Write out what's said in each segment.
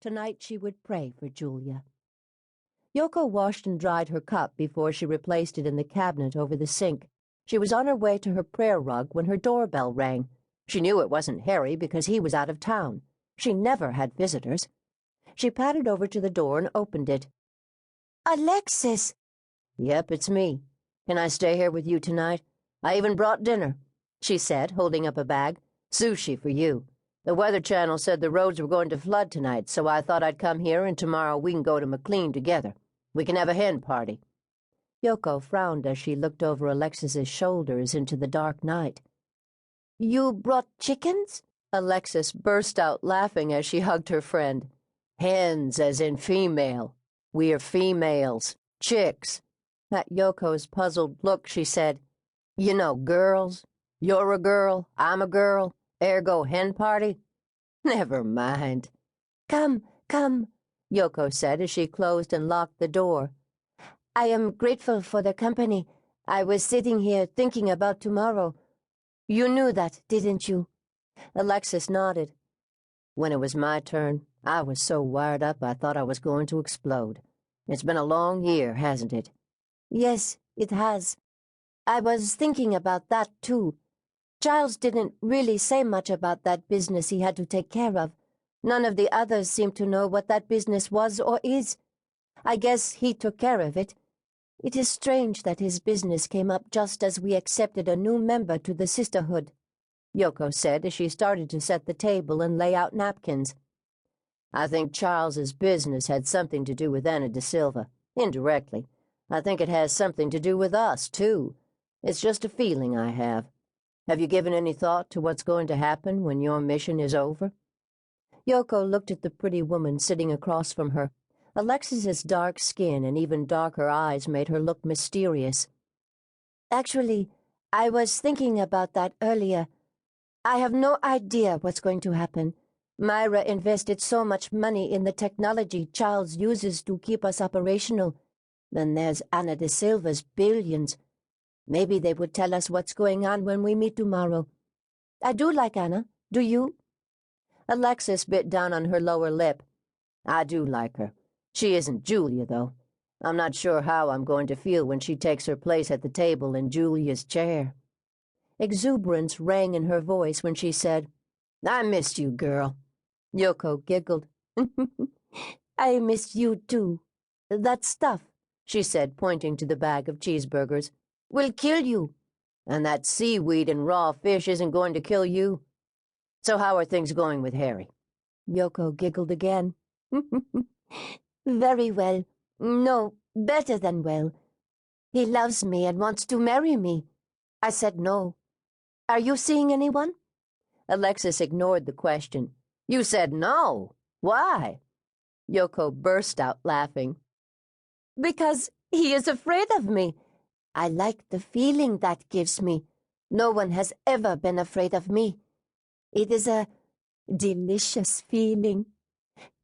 Tonight she would pray for Julia. Yoko washed and dried her cup before she replaced it in the cabinet over the sink. She was on her way to her prayer rug when her doorbell rang. She knew it wasn't Harry because he was out of town. She never had visitors. She padded over to the door and opened it. "Alexis!" "Yep, it's me. Can I stay here with you tonight? I even brought dinner," she said, holding up a bag. "Sushi for you. The Weather Channel said the roads were going to flood tonight, so I thought I'd come here and tomorrow we can go to McLean together. We can have a hen party." Yoko frowned as she looked over Alexis's shoulders into the dark night. "You brought chickens?" Alexis burst out laughing as she hugged her friend. "Hens, as in female. We are females. Chicks." At Yoko's puzzled look, she said, "You know, girls. You're a girl, I'm a girl, ergo hen party? Never mind." Come," Yoko said as she closed and locked the door. "I am grateful for the company. I was sitting here thinking about tomorrow. You knew that, didn't you?" Alexis nodded. "When it was my turn, I was so wired up I thought I was going to explode. It's been a long year, hasn't it?" "Yes, it has. I was thinking about that, too. Charles didn't really say much about that business he had to take care of. None of the others seemed to know what that business was or is. I guess he took care of it. It is strange that his business came up just as we accepted a new member to the Sisterhood," Yoko said as she started to set the table and lay out napkins. "I think Charles's business had something to do with Anna de Silva, indirectly. I think it has something to do with us, too. It's just a feeling I have. Have you given any thought to what's going to happen when your mission is over?" Yoko looked at the pretty woman sitting across from her. Alexis's dark skin and even darker eyes made her look mysterious. "Actually, I was thinking about that earlier. I have no idea what's going to happen. Myra invested so much money in the technology Charles uses to keep us operational. Then there's Anna de Silva's billions. Maybe they would tell us what's going on when we meet tomorrow. I do like Anna. Do you?" Alexis bit down on her lower lip. "I do like her. She isn't Julia, though. I'm not sure how I'm going to feel when she takes her place at the table in Julia's chair." Exuberance rang in her voice when she said, "I missed you, girl." Yoko giggled. "I missed you, too. That stuff," she said, pointing to the bag of cheeseburgers, "will kill you. And that seaweed and raw fish isn't going to kill you. So how are things going with Harry?" Yoko giggled again. "Very well. No, better than well. He loves me and wants to marry me. I said no. Are you seeing anyone?" Alexis ignored the question. "You said no. Why?" Yoko burst out laughing. "Because he is afraid of me. I like the feeling that gives me. No one has ever been afraid of me. It is a delicious feeling.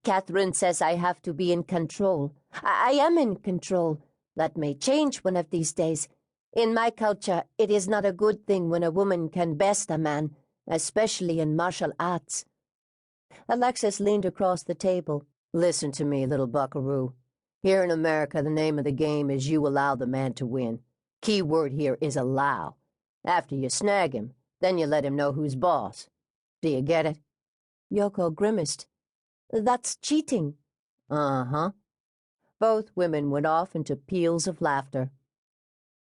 Catherine says I have to be in control. I am in control. That may change one of these days. In my culture, it is not a good thing when a woman can best a man, especially in martial arts." Alexis leaned across the table. "Listen to me, little buckaroo. Here in America, the name of the game is you allow the man to win. Key word here is allow. After you snag him, then you let him know who's boss. Do you get it?" Yoko grimaced. "That's cheating." "Uh-huh." Both women went off into peals of laughter.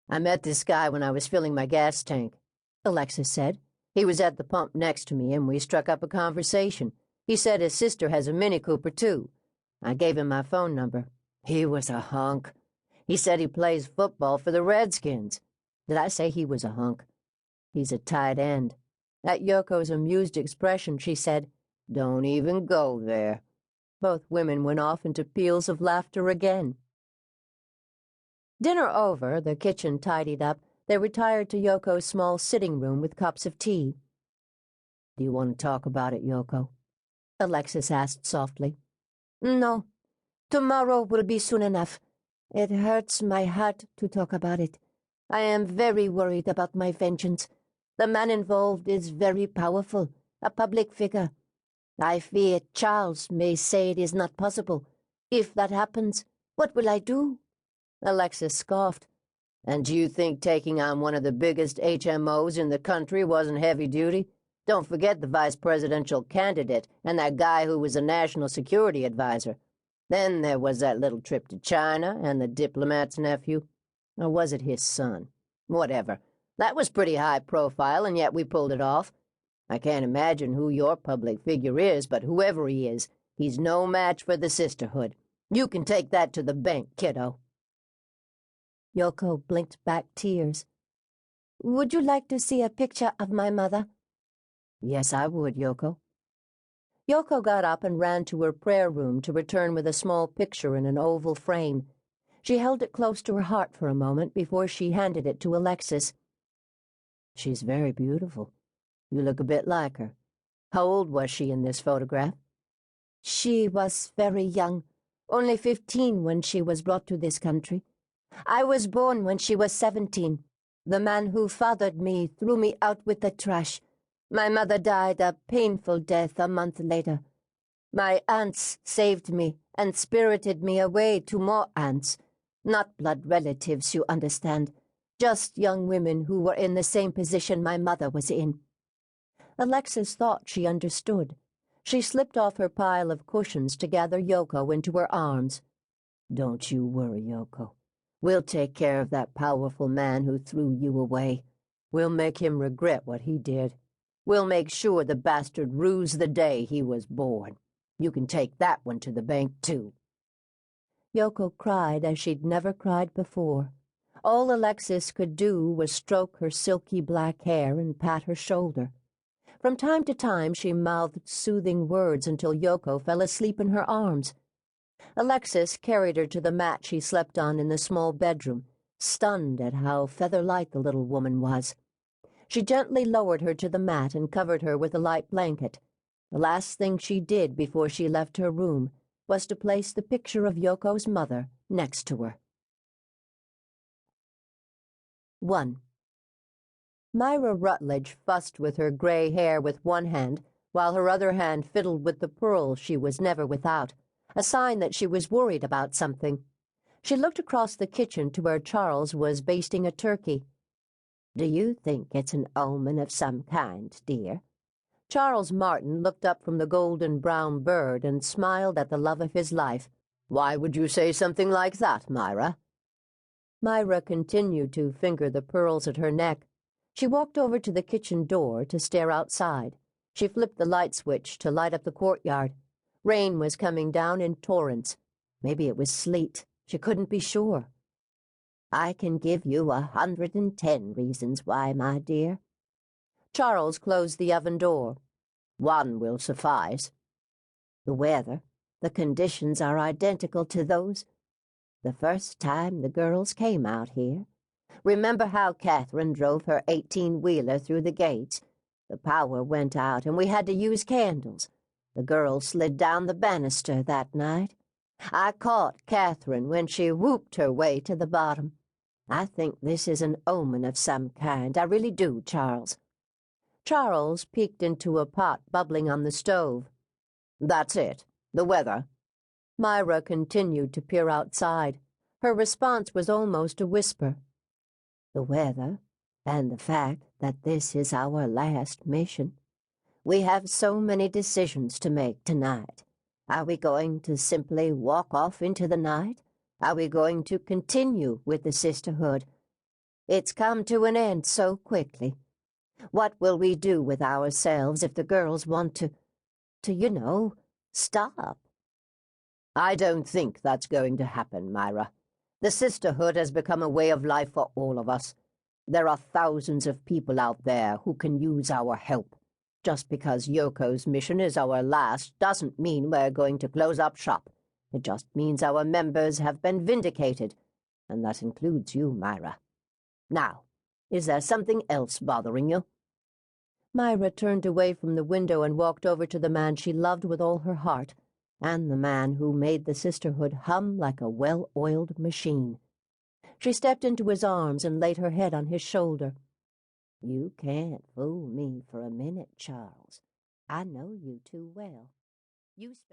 "I met this guy when I was filling my gas tank," Alexis said. "He was at the pump next to me, and we struck up a conversation. He said his sister has a Mini Cooper, too. I gave him my phone number. He was a hunk. He said he plays football for the Redskins. Did I say he was a hunk? He's a tight end." At Yoko's amused expression, she said, "Don't even go there." Both women went off into peals of laughter again. Dinner over, the kitchen tidied up, they retired to Yoko's small sitting room with cups of tea. "Do you want to talk about it, Yoko?" Alexis asked softly. "No. Tomorrow will be soon enough. It hurts my heart to talk about it. I am very worried about my vengeance. The man involved is very powerful, a public figure. I fear Charles may say it is not possible. If that happens, what will I do?" Alexis scoffed. "And do you think taking on one of the biggest HMOs in the country wasn't heavy duty? Don't forget the vice presidential candidate and that guy who was a national security advisor. Then there was that little trip to China and the diplomat's nephew. Or was it his son? Whatever. That was pretty high profile, and yet we pulled it off. I can't imagine who your public figure is, but whoever he is, he's no match for the Sisterhood. You can take that to the bank, kiddo." Yoko blinked back tears. "Would you like to see a picture of my mother?" "Yes, I would, Yoko." Yoko got up and ran to her prayer room to return with a small picture in an oval frame. She held it close to her heart for a moment before she handed it to Alexis. "She's very beautiful. You look a bit like her. How old was she in this photograph?" "She was very young, only 15 when she was brought to this country. I was born when she was 17. The man who fathered me threw me out with the trash. My mother died a painful death a month later. My aunts saved me and spirited me away to more aunts. Not blood relatives, you understand. Just young women who were in the same position my mother was in." Alexis thought she understood. She slipped off her pile of cushions to gather Yoko into her arms. "Don't you worry, Yoko. We'll take care of that powerful man who threw you away. We'll make him regret what he did. We'll make sure the bastard rues the day he was born. You can take that one to the bank, too." Yoko cried as she'd never cried before. All Alexis could do was stroke her silky black hair and pat her shoulder. From time to time she mouthed soothing words until Yoko fell asleep in her arms. Alexis carried her to the mat she slept on in the small bedroom, stunned at how feather-light the little woman was. She gently lowered her to the mat and covered her with a light blanket. The last thing she did before she left her room was to place the picture of Yoko's mother next to her. 1. Myra Rutledge fussed with her gray hair with one hand, while her other hand fiddled with the pearls she was never without, a sign that she was worried about something. She looked across the kitchen to where Charles was basting a turkey. "Do you think it's an omen of some kind, dear?" Charles Martin looked up from the golden-brown bird and smiled at the love of his life. "Why would you say something like that, Myra?" Myra continued to finger the pearls at her neck. She walked over to the kitchen door to stare outside. She flipped the light switch to light up the courtyard. Rain was coming down in torrents. Maybe it was sleet. She couldn't be sure. "I can give you 110 reasons why, my dear." Charles closed the oven door. "One will suffice." "The weather. The conditions are identical to those the first time the girls came out here. Remember how Catherine drove her 18-wheeler through the gates? The power went out and we had to use candles. The girls slid down the banister that night. I caught Catherine when she whooped her way to the bottom. I think this is an omen of some kind. I really do, Charles." Charles peeked into a pot bubbling on the stove. "That's it. The weather." Myra continued to peer outside. Her response was almost a whisper. "The weather, and the fact that this is our last mission. We have so many decisions to make tonight. Are we going to simply walk off into the night? Are we going to continue with the Sisterhood? It's come to an end so quickly. What will we do with ourselves if the girls want to, stop?" "I don't think that's going to happen, Myra. The Sisterhood has become a way of life for all of us. There are thousands of people out there who can use our help. Just because Yoko's mission is our last doesn't mean we're going to close up shop. It just means our members have been vindicated, and that includes you, Myra. Now, is there something else bothering you?" Myra turned away from the window and walked over to the man she loved with all her heart, and the man who made the Sisterhood hum like a well-oiled machine. She stepped into his arms and laid her head on his shoulder. "You can't fool me for a minute, Charles. I know you too well. You spent